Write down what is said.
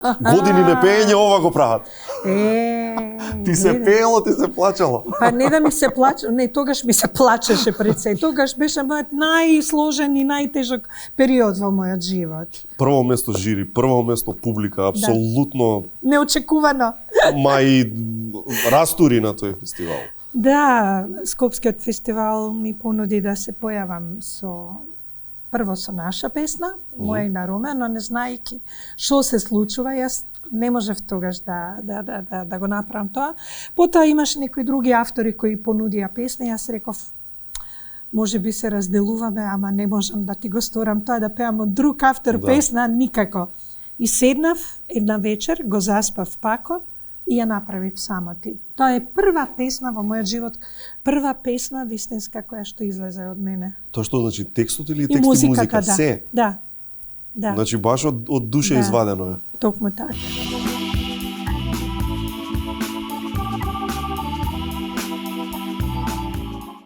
Години не пеење, ова го прават. Ти се пеело, ти се плачало. Па не да ми се плаче, не, тогаш ми се плачеше пред се. Тогаш беше мојот најсложен и најтежок период во мојот живот. Прво место жири, прво место публика, апсолутно Неочекувано. мај растури на тој фестивал. Да, Скопскиот фестивал ми понуди да се појавам прво со наша песна, моја и на Румен, но не знаејќи што се случува, јас не можев тогаш да го направам тоа. Потоа имаше некои други автори кои понудија песни, јас реков може би се разделуваме, ама не можам да ти го сторам тоа, да пеам од друг автор песна, никако. И седнав една вечер, го заспав пако и ја направив само ти. Тоа е прва песна во мојот живот, прва песна вистинска која што излезе од мене. Тоа што значи текстот или И текст и музика? да. Се? Да. Значи баш од душа извадено е. Токму така.